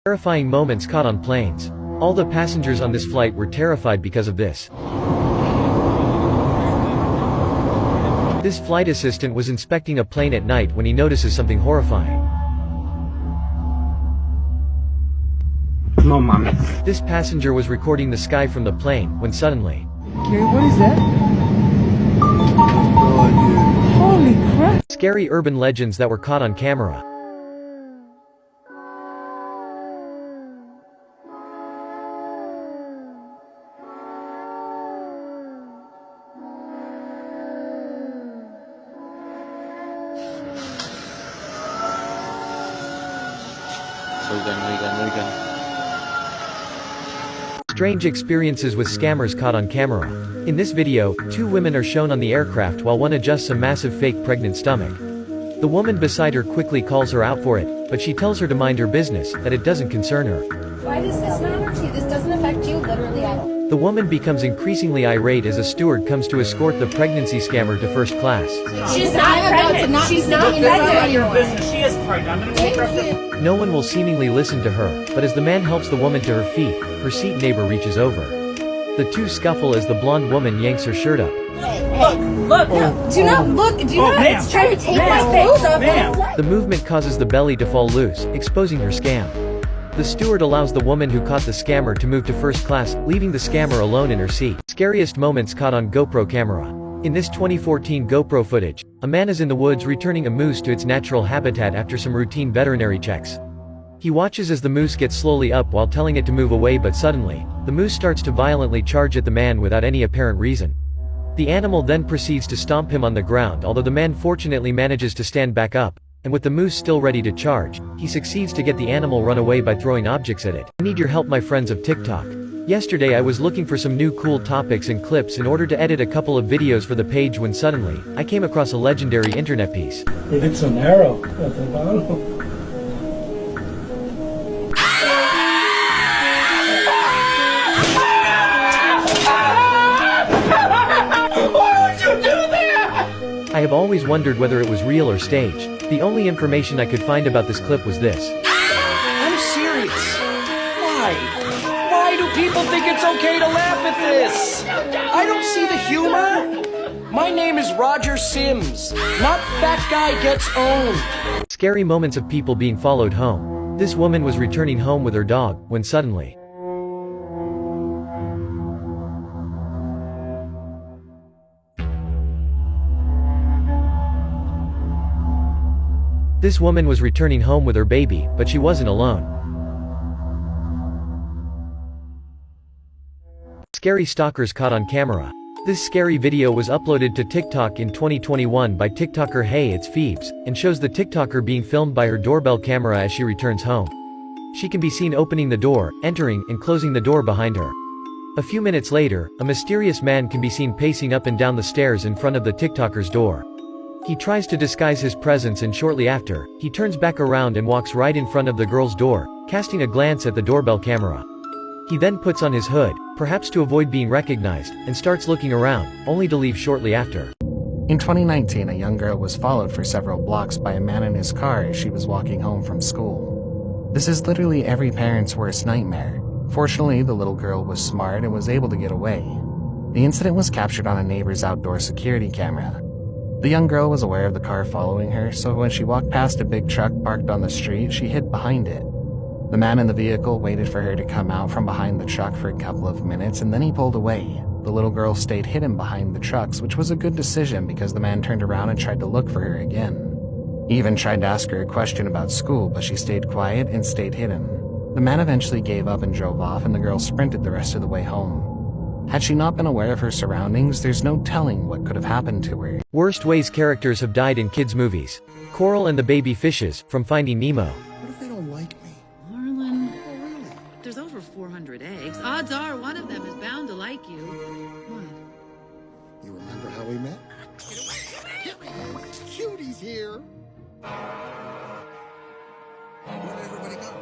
Terrifying moments caught on planes. All the passengers on this flight were terrified because of this. This flight assistant was inspecting a plane at night when he notices something horrifying. No, mommy. This passenger was recording the sky from the plane, when suddenly... Okay, what is that? Holy crap! Scary urban legends that were caught on camera. Strange experiences with scammers caught on camera. In this video, two women are shown on the aircraft while one adjusts a massive fake pregnant stomach. The woman beside her quickly calls her out for it, but she tells her to mind her business, that it doesn't concern her. Why does this matter to you? This doesn't affect you literally at all. The woman becomes increasingly irate as a steward comes to escort the pregnancy scammer to first class. She's not pregnant. She's not pregnant. Your business. She is pregnant. I'm gonna take her up to... No one will seemingly listen to her, but as the man helps the woman to her feet, her seat neighbor reaches over. The two scuffle as the blonde woman yanks her shirt up. Look! No, do not look. Do not. Ma'am. It's trying to take my clothes off. Ma'am. The movement causes the belly to fall loose, exposing her scam. The steward allows the woman who caught the scammer to move to first class, leaving the scammer alone in her seat. Scariest moments caught on GoPro camera. In this 2014 GoPro footage, a man is in the woods returning a moose to its natural habitat after some routine veterinary checks. He watches as the moose gets slowly up while telling it to move away, but suddenly, the moose starts to violently charge at the man without any apparent reason. The animal then proceeds to stomp him on the ground, although the man fortunately manages to stand back up, and with the moose still ready to charge, he succeeds to get the animal run away by throwing objects at it. I need your help, my friends of TikTok. Yesterday I was looking for some new cool topics and clips in order to edit a couple of videos for the page when suddenly, I came across a legendary internet piece. It's an arrow at the bottom. I have always wondered whether it was real or staged. The only information I could find about this clip was this. I'm serious. Why? Why do people think it's okay to laugh at this? I don't see the humor. My name is Roger Sims, not Fat Guy Gets Owned. Scary moments of people being followed home. This woman was returning home with her dog, when suddenly... This woman was returning home with her baby, but she wasn't alone. Scary stalkers caught on camera. This scary video was uploaded to TikTok in 2021 by TikToker Hey It's Phoebes, and shows the TikToker being filmed by her doorbell camera as she returns home. She can be seen opening the door, entering, and closing the door behind her. A few minutes later, a mysterious man can be seen pacing up and down the stairs in front of the TikToker's door. He tries to disguise his presence, and shortly after, he turns back around and walks right in front of the girl's door, casting a glance at the doorbell camera. He then puts on his hood, perhaps to avoid being recognized, and starts looking around, only to leave shortly after. In 2019, a young girl was followed for several blocks by a man in his car as she was walking home from school. This is literally every parent's worst nightmare. Fortunately, the little girl was smart and was able to get away. The incident was captured on a neighbor's outdoor security camera. The young girl was aware of the car following her, so when she walked past a big truck parked on the street, she hid behind it. The man in the vehicle waited for her to come out from behind the truck for a couple of minutes, and then he pulled away. The little girl stayed hidden behind the trucks, which was a good decision because the man turned around and tried to look for her again. He even tried to ask her a question about school, but she stayed quiet and stayed hidden. The man eventually gave up and drove off, and the girl sprinted the rest of the way home. Had she not been aware of her surroundings, there's no telling what could have happened to her. Worst ways characters have died in kids' movies. Coral and the Baby Fishes, from Finding Nemo. What if they don't like me? Marlin, there's over 400 eggs. Odds are one of them is bound to like you. What? You remember how we met? Cutie's here. Where did everybody go?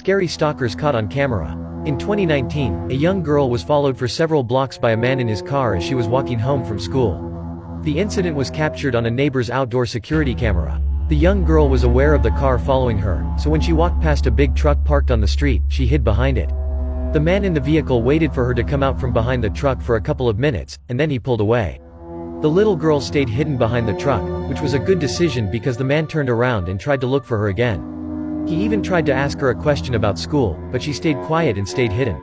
Scary stalkers caught on camera. In 2019, a young girl was followed for several blocks by a man in his car as she was walking home from school. The incident was captured on a neighbor's outdoor security camera. The young girl was aware of the car following her, so when she walked past a big truck parked on the street, she hid behind it. The man in the vehicle waited for her to come out from behind the truck for a couple of minutes, and then he pulled away. The little girl stayed hidden behind the truck, which was a good decision because the man turned around and tried to look for her again. He even tried to ask her a question about school, but she stayed quiet and stayed hidden.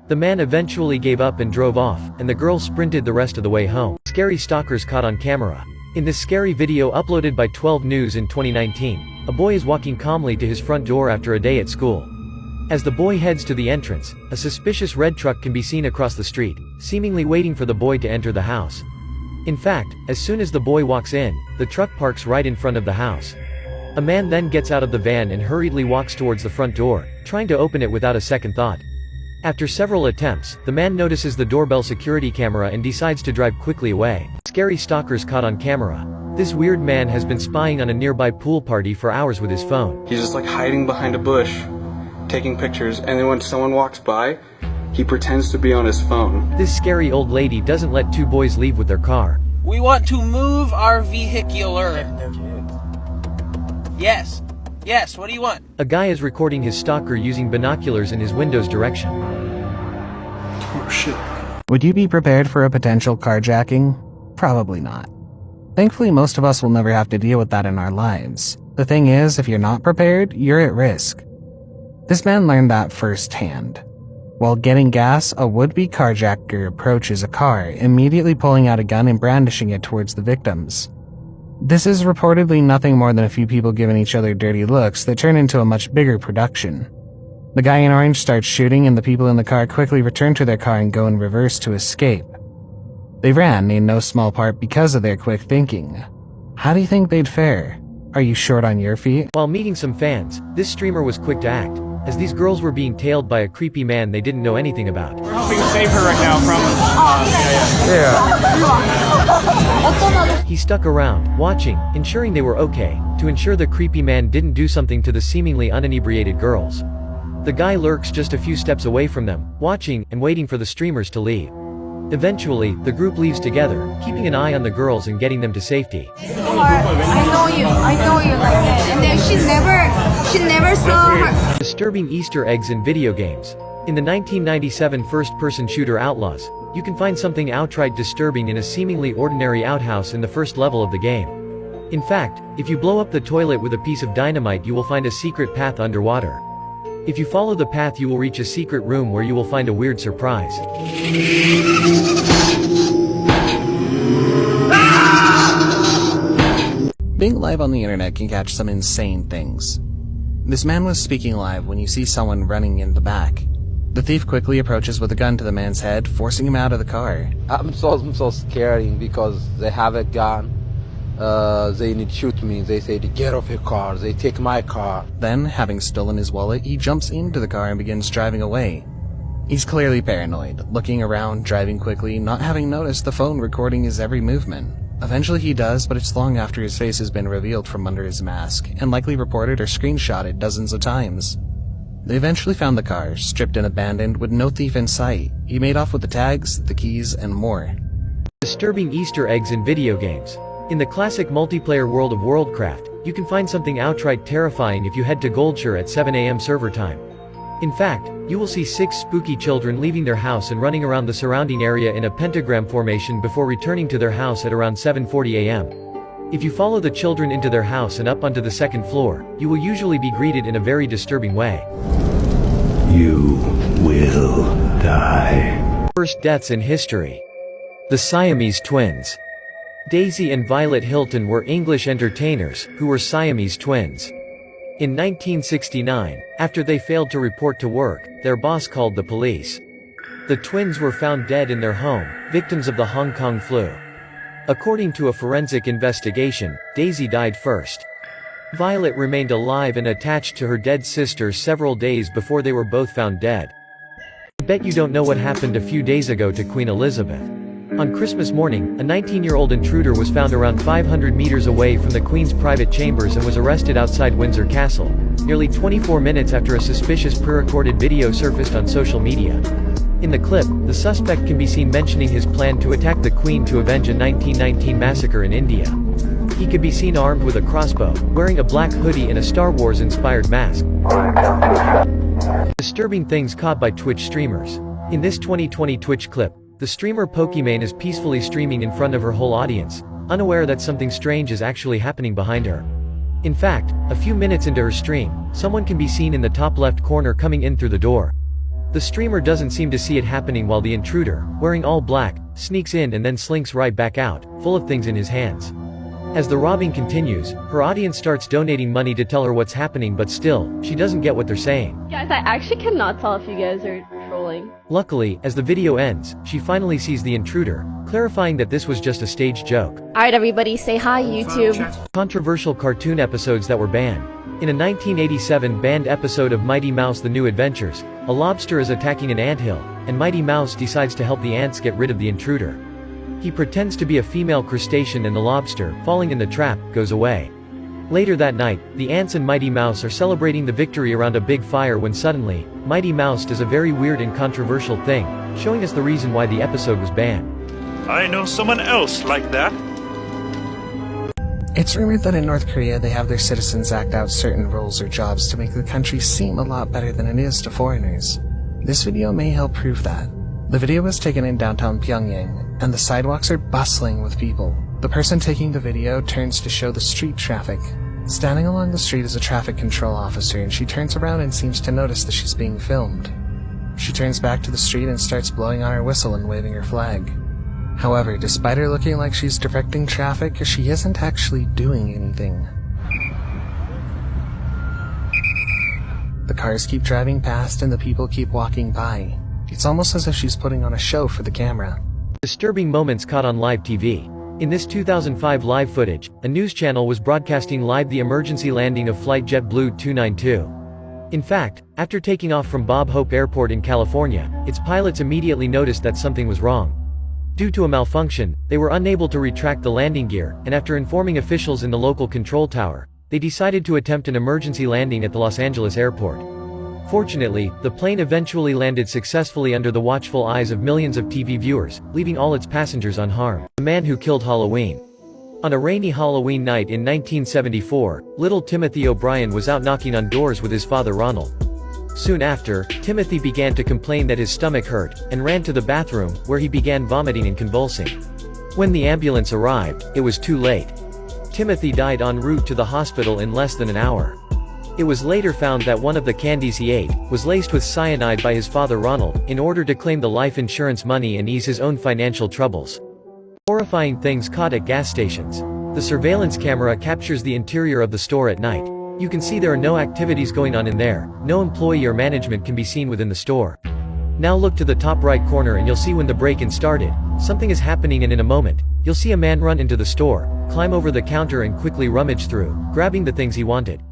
The man eventually gave up and drove off, and the girl sprinted the rest of the way home. Scary stalkers caught on camera. In this scary video uploaded by 12 News in 2019, a boy is walking calmly to his front door after a day at school. As the boy heads to the entrance, a suspicious red truck can be seen across the street, seemingly waiting for the boy to enter the house. In fact, as soon as the boy walks in, the truck parks right in front of the house. A man then gets out of the van and hurriedly walks towards the front door, trying to open it without a second thought. After several attempts, the man notices the doorbell security camera and decides to drive quickly away. Scary stalkers caught on camera. This weird man has been spying on a nearby pool party for hours with his phone. He's just like hiding behind a bush, taking pictures, and then when someone walks by, he pretends to be on his phone. This scary old lady doesn't let two boys leave with their car. We want to move our vehicular. Yes. Yes, what do you want? A guy is recording his stalker using binoculars in his window's direction. Oh, shit. Would you be prepared for a potential carjacking? Probably not. Thankfully, most of us will never have to deal with that in our lives. The thing is, if you're not prepared, you're at risk. This man learned that firsthand. While getting gas, a would-be carjacker approaches a car, immediately pulling out a gun and brandishing it towards the victims. This is reportedly nothing more than a few people giving each other dirty looks that turn into a much bigger production. The guy in orange starts shooting and the people in the car quickly return to their car and go in reverse to escape. They ran in no small part because of their quick thinking. How do you think they'd fare? Are you short on your feet? While meeting some fans, this streamer was quick to act, as these girls were being tailed by a creepy man they didn't know anything about. We're helping save her right now from... He stuck around, watching, ensuring they were okay, to ensure the creepy man didn't do something to the seemingly uninebriated girls. The guy lurks just a few steps away from them, watching, and waiting for the streamers to leave. Eventually, the group leaves together, keeping an eye on the girls and getting them to safety. I know you like that. And then she never saw her. Disturbing Easter eggs in video games. In the 1997 first-person shooter Outlaws, you can find something outright disturbing in a seemingly ordinary outhouse in the first level of the game. In fact, if you blow up the toilet with a piece of dynamite, you will find a secret path underwater. If you follow the path, you will reach a secret room where you will find a weird surprise. Being live on the internet can catch some insane things. This man was speaking live when you see someone running in the back. The thief quickly approaches with a gun to the man's head, forcing him out of the car. I'm so scared because they have a gun. They need to shoot me. They say to get off your car. They take my car. Then, having stolen his wallet, he jumps into the car and begins driving away. He's clearly paranoid, looking around, driving quickly, not having noticed the phone recording his every movement. Eventually he does, but it's long after his face has been revealed from under his mask, and likely reported or screenshotted dozens of times. They eventually found the car, stripped and abandoned, with no thief in sight. He made off with the tags, the keys, and more. Disturbing Easter eggs in video games. In the classic multiplayer world of Worldcraft, you can find something outright terrifying if you head to Goldshire at 7 AM server time. In fact, you will see 6 spooky children leaving their house and running around the surrounding area in a pentagram formation before returning to their house at around 7:40 AM. If you follow the children into their house and up onto the second floor, you will usually be greeted in a very disturbing way. You will die. First deaths in history. The Siamese twins. Daisy and Violet Hilton were English entertainers, who were Siamese twins. In 1969, after they failed to report to work, their boss called the police. The twins were found dead in their home, victims of the Hong Kong flu. According to a forensic investigation, Daisy died first. Violet remained alive and attached to her dead sister several days before they were both found dead. I bet you don't know what happened a few days ago to Queen Elizabeth. On Christmas morning, a 19-year-old intruder was found around 500 meters away from the Queen's private chambers and was arrested outside Windsor Castle, nearly 24 minutes after a suspicious pre-recorded video surfaced on social media. In the clip, the suspect can be seen mentioning his plan to attack the Queen to avenge a 1919 massacre in India. He could be seen armed with a crossbow, wearing a black hoodie and a Star Wars-inspired mask. Disturbing things caught by Twitch streamers. In this 2020 Twitch clip, the streamer Pokimane is peacefully streaming in front of her whole audience, unaware that something strange is actually happening behind her. In fact, a few minutes into her stream, someone can be seen in the top left corner coming in through the door. The streamer doesn't seem to see it happening while the intruder, wearing all black, sneaks in and then slinks right back out, full of things in his hands. As the robbing continues, her audience starts donating money to tell her what's happening, but still, she doesn't get what they're saying. Guys, I actually cannot tell if you guys are trolling. Luckily, as the video ends, she finally sees the intruder, clarifying that this was just a staged joke. Alright everybody, say hi YouTube. Controversial cartoon episodes that were banned. In a 1987 banned episode of Mighty Mouse The New Adventures, a lobster is attacking an anthill, and Mighty Mouse decides to help the ants get rid of the intruder. He pretends to be a female crustacean and the lobster, falling in the trap, goes away. Later that night, the ants and Mighty Mouse are celebrating the victory around a big fire when suddenly, Mighty Mouse does a very weird and controversial thing, showing us the reason why the episode was banned. I know someone else like that. It's rumored that in North Korea they have their citizens act out certain roles or jobs to make the country seem a lot better than it is to foreigners. This video may help prove that. The video was taken in downtown Pyongyang, and the sidewalks are bustling with people. The person taking the video turns to show the street traffic. Standing along the street is a traffic control officer, and she turns around and seems to notice that she's being filmed. She turns back to the street and starts blowing on her whistle and waving her flag. However, despite her looking like she's directing traffic, she isn't actually doing anything. The cars keep driving past and the people keep walking by. It's almost as if she's putting on a show for the camera. Disturbing moments caught on live TV. In this 2005 live footage, a news channel was broadcasting live the emergency landing of flight JetBlue 292. In fact, after taking off from Bob Hope Airport in California, its pilots immediately noticed that something was wrong. Due to a malfunction, they were unable to retract the landing gear, and after informing officials in the local control tower, they decided to attempt an emergency landing at the Los Angeles airport. Fortunately, the plane eventually landed successfully under the watchful eyes of millions of TV viewers, leaving all its passengers unharmed. The man who killed Halloween. On a rainy Halloween night in 1974, little Timothy O'Brien was out knocking on doors with his father Ronald. Soon after, Timothy began to complain that his stomach hurt, and ran to the bathroom, where he began vomiting and convulsing. When the ambulance arrived, it was too late. Timothy died en route to the hospital in less than an hour. It was later found that one of the candies he ate was laced with cyanide by his father Ronald, in order to claim the life insurance money and ease his own financial troubles. Horrifying things caught at gas stations. The surveillance camera captures the interior of the store at night. You can see there are no activities going on in there, no employee or management can be seen within the store. Now look to the top right corner and you'll see when the break-in started, something is happening, and in a moment, you'll see a man run into the store, climb over the counter and quickly rummage through, grabbing the things he wanted.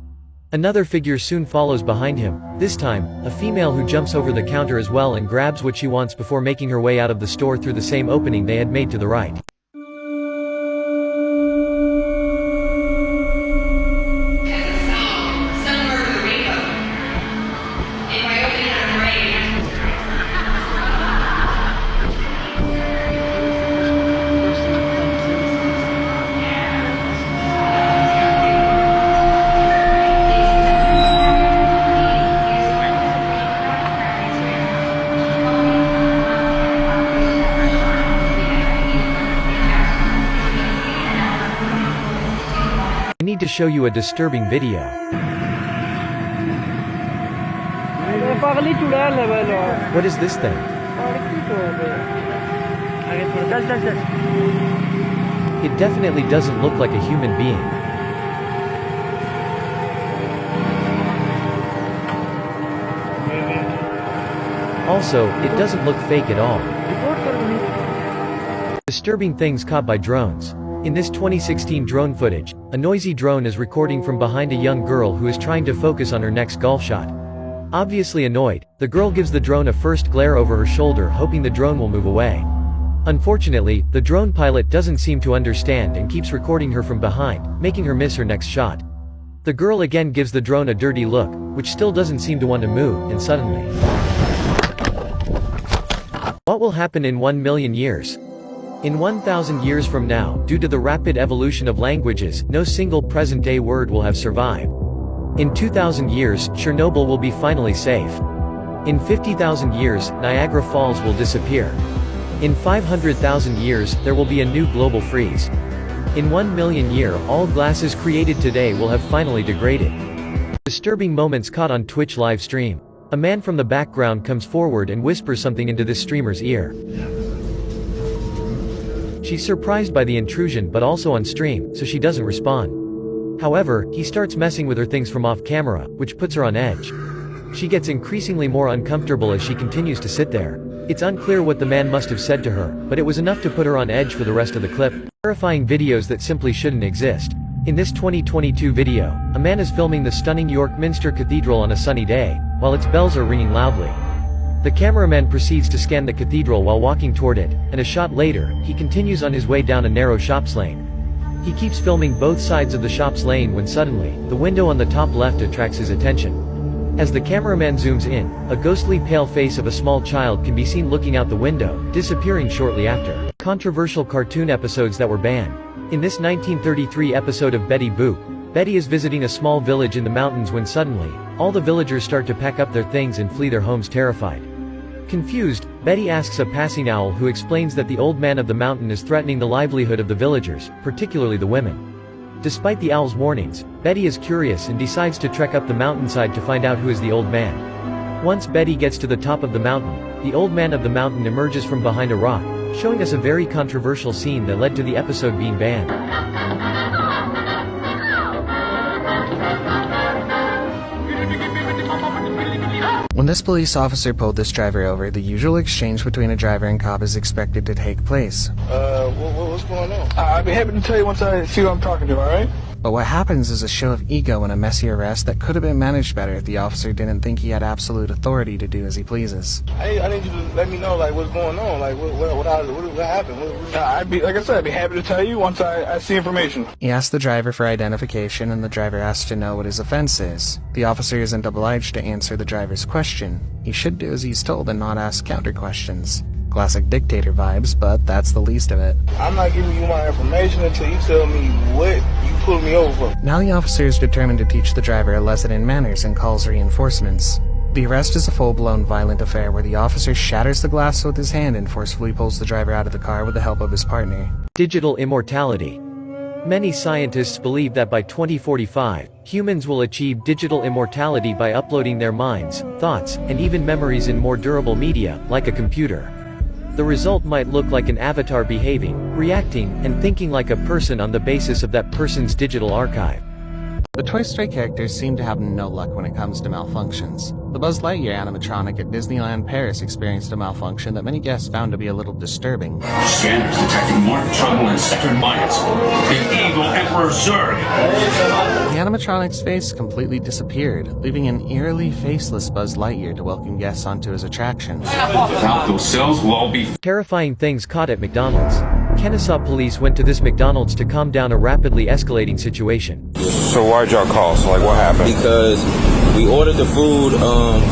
Another figure soon follows behind him, this time, a female who jumps over the counter as well and grabs what she wants before making her way out of the store through the same opening they had made to the right. I need to show you a disturbing video. What is this thing? It definitely doesn't look like a human being. Also, it doesn't look fake at all. Disturbing things caught by drones. In this 2016 drone footage, a noisy drone is recording from behind a young girl who is trying to focus on her next golf shot. Obviously annoyed, the girl gives the drone a first glare over her shoulder, hoping the drone will move away. Unfortunately, the drone pilot doesn't seem to understand and keeps recording her from behind, making her miss her next shot. The girl again gives the drone a dirty look, which still doesn't seem to want to move, and suddenly... What will happen in 1 million years? In 1,000 years from now, due to the rapid evolution of languages, no single present-day word will have survived. In 2,000 years, Chernobyl will be finally safe. In 50,000 years, Niagara Falls will disappear. In 500,000 years, there will be a new global freeze. In 1 million year, all glasses created today will have finally degraded. Disturbing moments caught on Twitch live stream. A man from the background comes forward and whispers something into this streamer's ear. She's surprised by the intrusion but also on stream, so she doesn't respond. However, he starts messing with her things from off camera, which puts her on edge. She gets increasingly more uncomfortable as she continues to sit there. It's unclear what the man must have said to her, but it was enough to put her on edge for the rest of the clip. Terrifying videos that simply shouldn't exist. In this 2022 video, a man is filming the stunning York Minster Cathedral on a sunny day, while its bells are ringing loudly. The cameraman proceeds to scan the cathedral while walking toward it, and a shot later, he continues on his way down a narrow shops lane. He keeps filming both sides of the shops lane when suddenly, the window on the top left attracts his attention. As the cameraman zooms in, a ghostly pale face of a small child can be seen looking out the window, disappearing shortly after. Controversial cartoon episodes that were banned. In this 1933 episode of Betty Boop, Betty is visiting a small village in the mountains when suddenly, all the villagers start to pack up their things and flee their homes terrified. Confused, Betty asks a passing owl who explains that the old man of the mountain is threatening the livelihood of the villagers, particularly the women. Despite the owl's warnings, Betty is curious and decides to trek up the mountainside to find out who is the old man. Once Betty gets to the top of the mountain, the old man of the mountain emerges from behind a rock, showing us a very controversial scene that led to the episode being banned. When this police officer pulled this driver over, the usual exchange between a driver and cop is expected to take place. What's going on? I'd be happy to tell you once I see who I'm talking to, alright? But what happens is a show of ego and a messy arrest that could have been managed better if the officer didn't think he had absolute authority to do as he pleases. I need you to let me know, like, what's going on, like, what happened? Like I said, I'd be happy to tell you once I see information. He asks the driver for identification, and the driver asks to know what his offense is. The officer isn't obliged to answer the driver's question. He should do as he's told and not ask counter questions. Classic dictator vibes, but that's the least of it. I'm not giving you my information until you tell me what you pulled me over for. Now the officer is determined to teach the driver a lesson in manners and calls reinforcements. The arrest is a full-blown violent affair where the officer shatters the glass with his hand and forcefully pulls the driver out of the car with the help of his partner. Digital immortality. Many scientists believe that by 2045, humans will achieve digital immortality by uploading their minds, thoughts, and even memories in more durable media, like a computer. The result might look like an avatar behaving, reacting, and thinking like a person on the basis of that person's digital archive. The Toy Story characters seem to have no luck when it comes to malfunctions. The Buzz Lightyear animatronic at Disneyland Paris experienced a malfunction that many guests found to be a little disturbing. Scanners detecting Mark Trumbull and Saturn Myers. The evil Emperor Zurg. The animatronic's face completely disappeared, leaving an eerily faceless Buzz Lightyear to welcome guests onto his attraction. Without those cells, we'll all be... Terrifying things caught at McDonald's. Kennesaw police went to this McDonald's to calm down a rapidly escalating situation. So why'd y'all call? So like what happened? Because we ordered the food,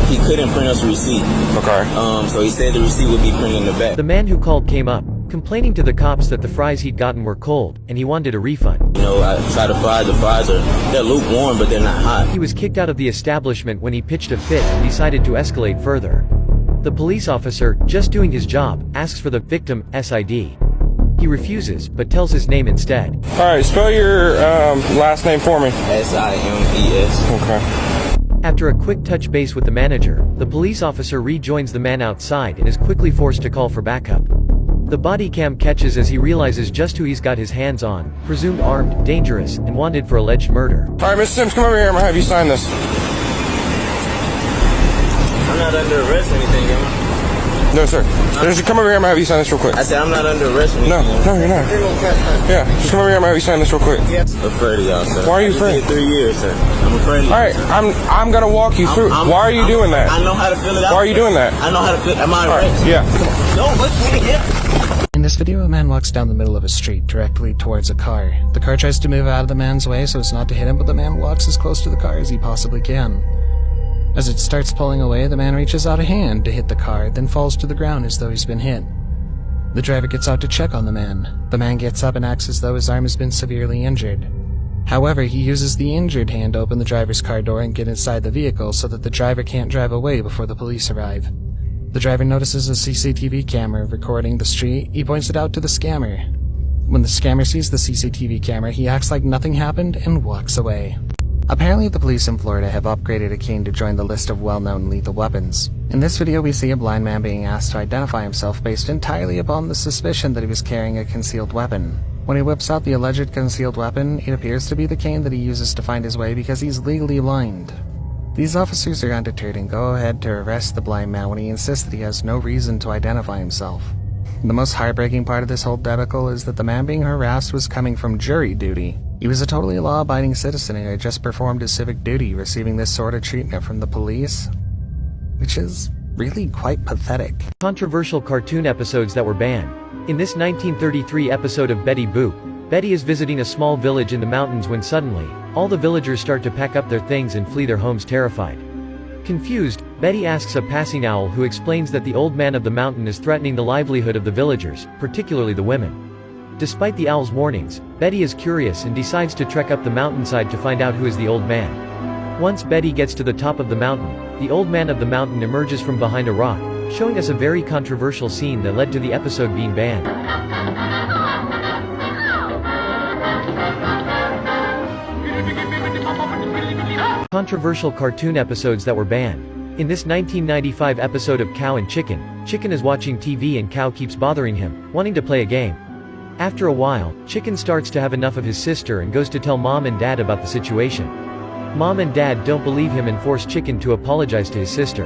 he couldn't print us a receipt. Okay. So he said the receipt would be printed in the back. The man who called came up, complaining to the cops that the fries he'd gotten were cold, and he wanted a refund. You know, I tried the fries they're lukewarm, but they're not hot. He was kicked out of the establishment when he pitched a fit and decided to escalate further. The police officer, just doing his job, asks for the victim's ID. He refuses, but tells his name instead. Alright, spell your last name for me. Simes. Okay. After a quick touch base with the manager, the police officer rejoins the man outside and is quickly forced to call for backup. The body cam catches as he realizes just who he's got his hands on, presumed armed, dangerous, and wanted for alleged murder. Alright, Mr. Sims, come over here. I'm gonna have you sign this. I'm not under arrest or anything, am I? No, sir. Just come over here. I'm gonna have you sign this real quick. I said I'm not under arrest or anything. No, you're not. Yeah, just come over here. I'm gonna have you sign this real quick. I'm afraid of y'all, sir. Why are you afraid? 3 years, sir. I'm afraid of you. Alright, I'm gonna walk you through. Why are you doing that? I know how to fill it out. Why are you doing that? I know how to fill it. Am I right? Yeah. No, let's get it. In this video, a man walks down the middle of a street directly towards a car. The car tries to move out of the man's way so as not to hit him, but the man walks as close to the car as he possibly can. As it starts pulling away, the man reaches out a hand to hit the car, then falls to the ground as though he's been hit. The driver gets out to check on the man. The man gets up and acts as though his arm has been severely injured. However, he uses the injured hand to open the driver's car door and get inside the vehicle so that the driver can't drive away before the police arrive. The driver notices a CCTV camera recording the street. He points it out to the scammer. When the scammer sees the CCTV camera, he acts like nothing happened and walks away. Apparently, the police in Florida have upgraded a cane to join the list of well-known lethal weapons. In this video, we see a blind man being asked to identify himself based entirely upon the suspicion that he was carrying a concealed weapon. When he whips out the alleged concealed weapon, it appears to be the cane that he uses to find his way because he's legally blind. These officers are undeterred and go ahead to arrest the blind man when he insists that he has no reason to identify himself. The most heartbreaking part of this whole debacle is that the man being harassed was coming from jury duty. He was a totally law-abiding citizen who had just performed his civic duty, receiving this sort of treatment from the police, which is really quite pathetic. Controversial cartoon episodes that were banned. In this 1933 episode of Betty Boop, Betty is visiting a small village in the mountains when suddenly, all the villagers start to pack up their things and flee their homes terrified. Confused, Betty asks a passing owl who explains that the old man of the mountain is threatening the livelihood of the villagers, particularly the women. Despite the owl's warnings, Betty is curious and decides to trek up the mountainside to find out who is the old man. Once Betty gets to the top of the mountain, the old man of the mountain emerges from behind a rock, showing us a very controversial scene that led to the episode being banned. Controversial cartoon episodes that were banned. In this 1995 episode of Cow and Chicken, Chicken is watching TV and Cow keeps bothering him, wanting to play a game. After a while, Chicken starts to have enough of his sister and goes to tell Mom and Dad about the situation. Mom and Dad don't believe him and force Chicken to apologize to his sister.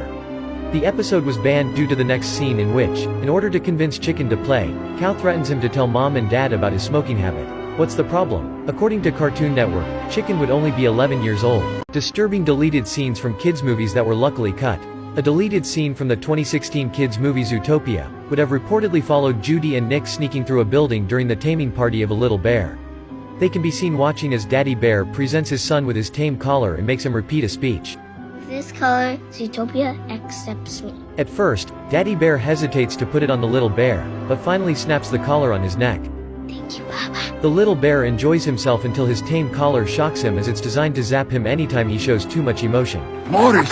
The episode was banned due to the next scene in which, in order to convince Chicken to play, Cow threatens him to tell Mom and Dad about his smoking habit. What's the problem? According to Cartoon Network, Chicken would only be 11 years old. Disturbing deleted scenes from kids' movies that were luckily cut. A deleted scene from the 2016 kids' movie Zootopia would have reportedly followed Judy and Nick sneaking through a building during the taming party of a little bear. They can be seen watching as Daddy Bear presents his son with his tame collar and makes him repeat a speech. This color, Zootopia accepts me. At first, Daddy Bear hesitates to put it on the little bear, but finally snaps the collar on his neck. Thank you, Papa. The little bear enjoys himself until his tame collar shocks him as it's designed to zap him anytime he shows too much emotion. Morris!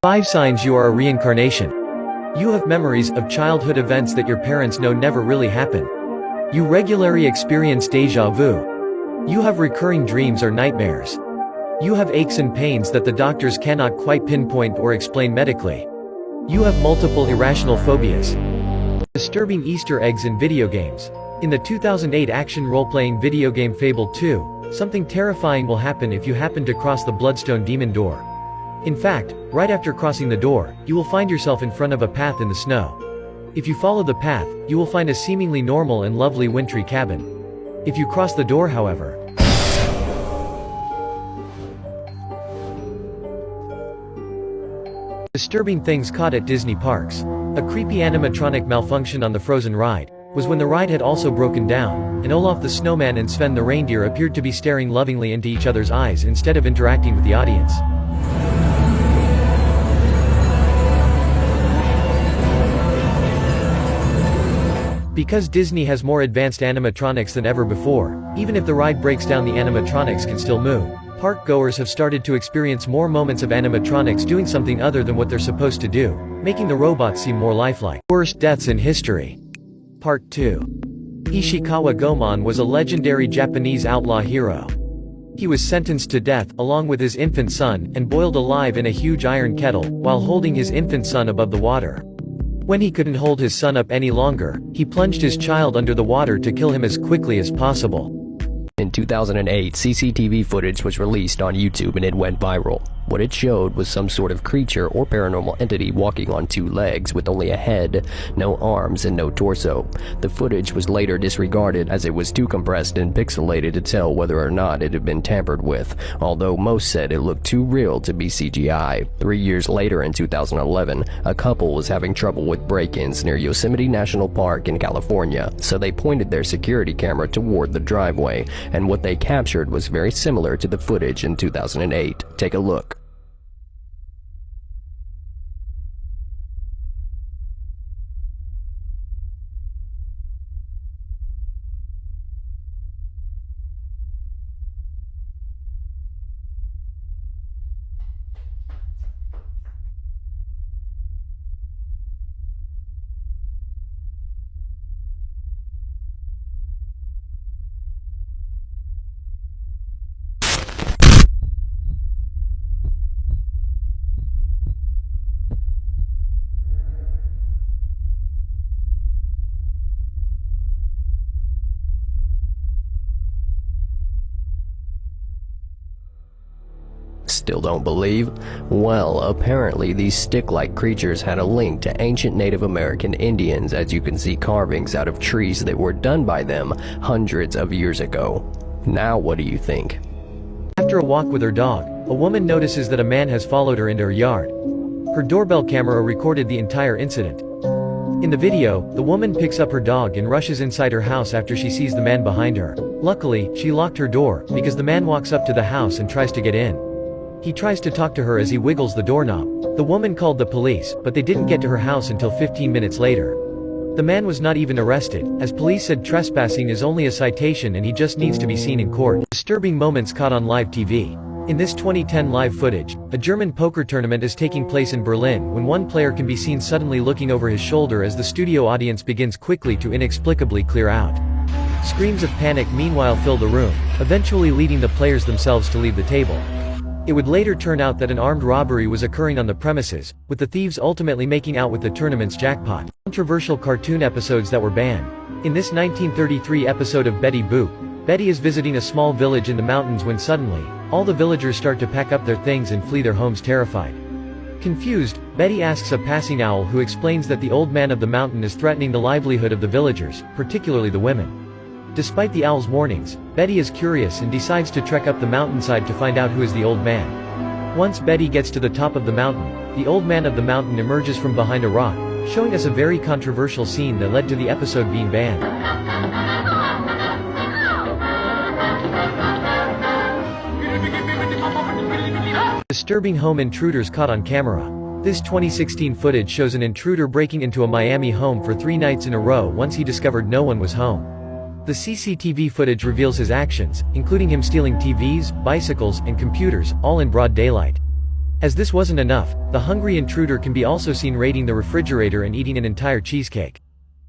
5 signs you are a reincarnation. You have memories of childhood events that your parents know never really happened. You regularly experience déjà vu. You have recurring dreams or nightmares. You have aches and pains that the doctors cannot quite pinpoint or explain medically. You have multiple irrational phobias. Disturbing Easter eggs in video games. In the 2008 action role-playing video game Fable 2, something terrifying will happen if you happen to cross the Bloodstone Demon door. In fact, right after crossing the door, you will find yourself in front of a path in the snow. If you follow the path, you will find a seemingly normal and lovely wintry cabin. If you cross the door, however, disturbing things caught at Disney parks. A creepy animatronic malfunction on the Frozen ride was when the ride had also broken down, and Olaf the snowman and Sven the reindeer appeared to be staring lovingly into each other's eyes instead of interacting with the audience. Because Disney has more advanced animatronics than ever before, even if the ride breaks down, the animatronics can still move. Park goers have started to experience more moments of animatronics doing something other than what they're supposed to do, making the robots seem more lifelike. Worst deaths in history. Part 2. Ishikawa Goemon was a legendary Japanese outlaw hero. He was sentenced to death, along with his infant son, and boiled alive in a huge iron kettle, while holding his infant son above the water. When he couldn't hold his son up any longer, he plunged his child under the water to kill him as quickly as possible. In 2008, CCTV footage was released on YouTube and it went viral. What it showed was some sort of creature or paranormal entity walking on two legs with only a head, no arms, and no torso. The footage was later disregarded as it was too compressed and pixelated to tell whether or not it had been tampered with, although most said it looked too real to be CGI. 3 years later, in 2011, a couple was having trouble with break-ins near Yosemite National Park in California, so they pointed their security camera toward the driveway, and what they captured was very similar to the footage in 2008. Take a look. Still don't believe? Well, apparently these stick-like creatures had a link to ancient Native American Indians, as you can see carvings out of trees that were done by them hundreds of years ago. Now what do you think? After a walk with her dog, a woman notices that a man has followed her into her yard. Her doorbell camera recorded the entire incident. In the video, the woman picks up her dog and rushes inside her house after she sees the man behind her. Luckily, she locked her door, because the man walks up to the house and tries to get in. He tries to talk to her as he wiggles the doorknob. The woman called the police, but they didn't get to her house until 15 minutes later. The man was not even arrested, as police said trespassing is only a citation and he just needs to be seen in court. Disturbing moments caught on live TV. In this 2010 live footage, a German poker tournament is taking place in Berlin when one player can be seen suddenly looking over his shoulder as the studio audience begins quickly to inexplicably clear out. Screams of panic meanwhile fill the room, eventually leading the players themselves to leave the table. It would later turn out that an armed robbery was occurring on the premises, with the thieves ultimately making out with the tournament's jackpot. Controversial cartoon episodes that were banned. In this 1933 episode of Betty Boop, Betty is visiting a small village in the mountains when suddenly, all the villagers start to pack up their things and flee their homes terrified. Confused, Betty asks a passing owl who explains that the old man of the mountain is threatening the livelihood of the villagers, particularly the women. Despite the owl's warnings, Betty is curious and decides to trek up the mountainside to find out who is the old man. Once Betty gets to the top of the mountain, the old man of the mountain emerges from behind a rock, showing us a very controversial scene that led to the episode being banned. Disturbing home intruders caught on camera. This 2016 footage shows an intruder breaking into a Miami home for 3 nights in a row once he discovered no one was home. The CCTV footage reveals his actions, including him stealing TVs, bicycles, and computers, all in broad daylight. As this wasn't enough, the hungry intruder can be also seen raiding the refrigerator and eating an entire cheesecake.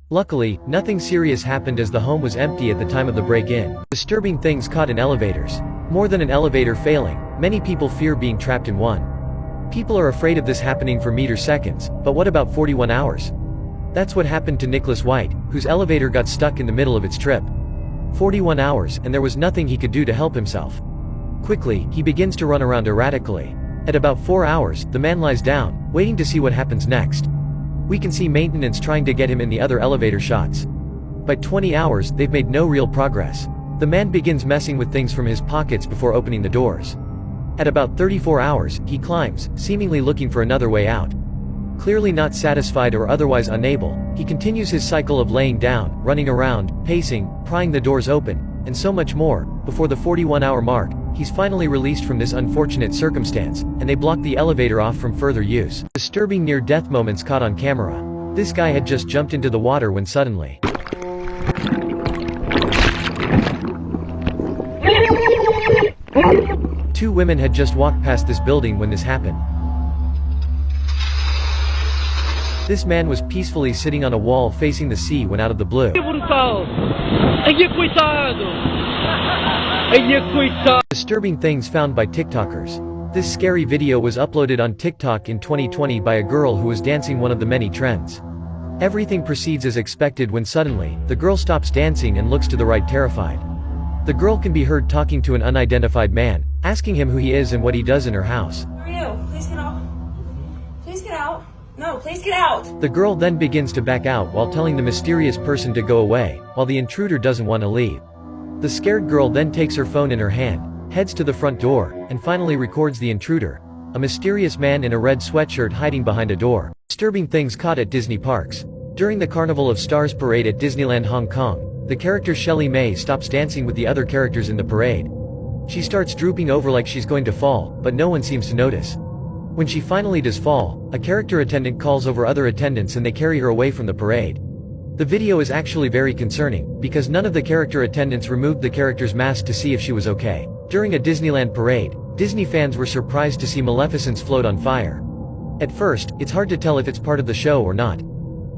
Luckily, nothing serious happened as the home was empty at the time of the break-in. Disturbing things caught in elevators. More than an elevator failing, many people fear being trapped in one. People are afraid of this happening for meter seconds, but what about 41 hours? That's what happened to Nicholas White, whose elevator got stuck in the middle of its trip. 41 hours, and there was nothing he could do to help himself. Quickly, he begins to run around erratically. At about 4 hours, the man lies down, waiting to see what happens next. We can see maintenance trying to get him in the other elevator shots. By 20 hours, they've made no real progress. The man begins messing with things from his pockets before opening the doors. At about 34 hours, he climbs, seemingly looking for another way out. Clearly not satisfied or otherwise unable, he continues his cycle of laying down, running around, pacing, prying the doors open, and so much more. Before the 41-hour mark, he's finally released from this unfortunate circumstance, and they block the elevator off from further use. Disturbing near-death moments caught on camera. This guy had just jumped into the water when suddenly, 2 women had just walked past this building when this happened. This man was peacefully sitting on a wall facing the sea when out of the blue. Disturbing things found by TikTokers. This scary video was uploaded on TikTok in 2020 by a girl who was dancing one of the many trends. Everything proceeds as expected when suddenly, the girl stops dancing and looks to the right terrified. The girl can be heard talking to an unidentified man, asking him who he is and what he does in her house. Who are you? Please get out. Please get out. No, please get out. The girl then begins to back out while telling the mysterious person to go away, while the intruder doesn't want to leave. The scared girl then takes her phone in her hand, heads to the front door, and finally records the intruder, a mysterious man in a red sweatshirt hiding behind a door. Disturbing things caught at Disney parks. During the Carnival of Stars parade at Disneyland Hong Kong, the character Shelley May stops dancing with the other characters in the parade. She starts drooping over like she's going to fall, but no one seems to notice. When she finally does fall, a character attendant calls over other attendants and they carry her away from the parade. The video is actually very concerning, because none of the character attendants removed the character's mask to see if she was okay. During a Disneyland parade, Disney fans were surprised to see Maleficent's float on fire. At first, it's hard to tell if it's part of the show or not.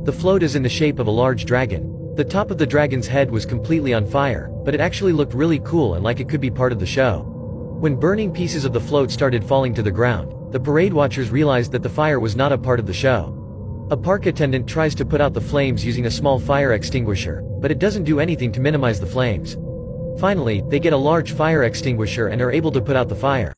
The float is in the shape of a large dragon. The top of the dragon's head was completely on fire, but it actually looked really cool and like it could be part of the show. When burning pieces of the float started falling to the ground, the parade watchers realized that the fire was not a part of the show. A park attendant tries to put out the flames using a small fire extinguisher, but it doesn't do anything to minimize the flames. Finally, they get a large fire extinguisher and are able to put out the fire.